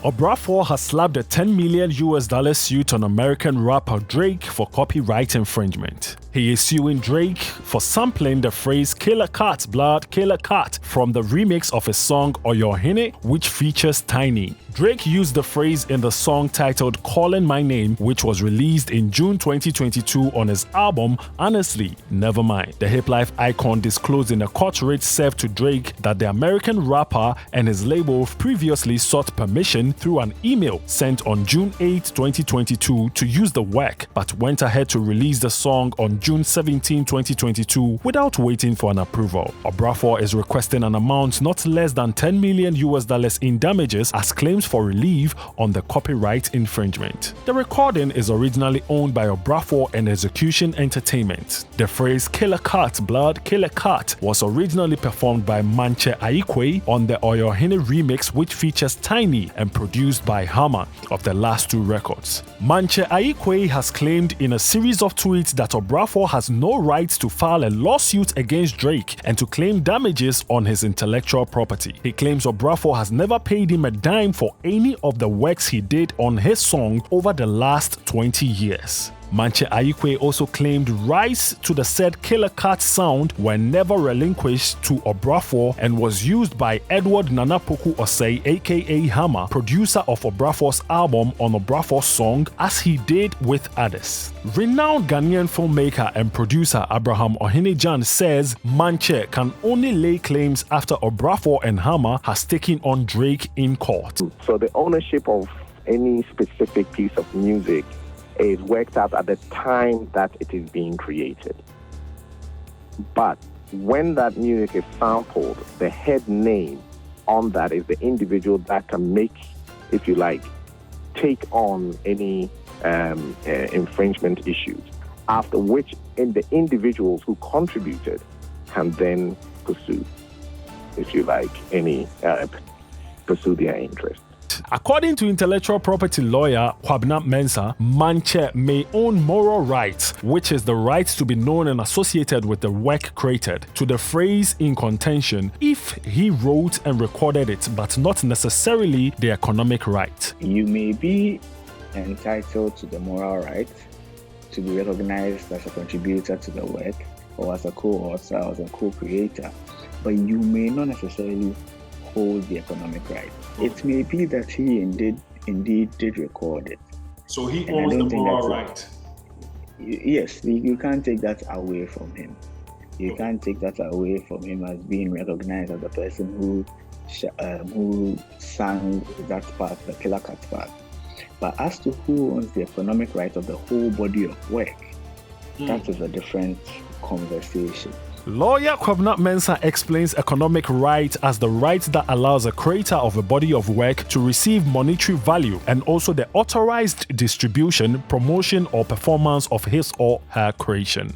Obrafour has slapped a $10 million suit on American rapper Drake for copyright infringement. He is suing Drake for sampling the phrase "Killer Cat, Blood, Killer Cat" from the remix of his song Oyohene, which features Tiny. Drake used the phrase in the song titled "Calling My Name," which was released in June 2022 on his album Honestly, Nevermind. The hip life icon disclosed in a court writ served to Drake that the American rapper and his label previously sought permission through an email sent on June 8, 2022 to use the work, but went ahead to release the song on June 17, 2022 without waiting for an approval. Obrafour is requesting an amount not less than $10 million in damages as claims for relief on the copyright infringement. The recording is originally owned by Obrafour and Execution Entertainment. The phrase "Killer Cat, Blood, Killer Cat" was originally performed by Manche Aikwe on the Oyohene remix, which features Tiny and produced by Hammer of the last two records. Manche Aikwe has claimed in a series of tweets that Obrafour has no right to file a lawsuit against Drake and to claim damages on his intellectual property. He claims Obrafour has never paid him a dime for any of the works he did on his song over the last 20 years. Manche Aikwe also claimed rights to the said Killer Cat sound were never relinquished to Obrafour and was used by Edward Nanapoku Osei aka Hammer, producer of Obrafour's album, on Obrafour's song, as he did with others. Renowned Ghanaian filmmaker and producer Abraham Ohene-Jan says Manche can only lay claims after Obrafour and Hammer has taken on Drake in court. So the ownership of any specific piece of music is worked out at the time that it is being created. But when that music is sampled, the head name on that is the individual that can make, if you like, take on any infringement issues, after which the individuals who contributed can then pursue, if you like, pursue their interest. According to intellectual property lawyer Kwabena Mensah, Manche may own moral rights, which is the right to be known and associated with the work created, to the phrase in contention if he wrote and recorded it, but not necessarily the economic right. You may be entitled to the moral right to be recognized as a contributor to the work, or as a co-author, or as a co-creator, but you may not necessarily hold the economic right. It may be that he indeed did record it. So he owns the moral right. Yes, you can't take that away from him. You can't take that away from him as being recognized as the person who sang that part, the Killer Cat part. But as to who owns the economic right of the whole body of work, that is a different conversation. Lawyer Kwabena Mensah explains economic right as the right that allows a creator of a body of work to receive monetary value and also the authorized distribution, promotion, or performance of his or her creation.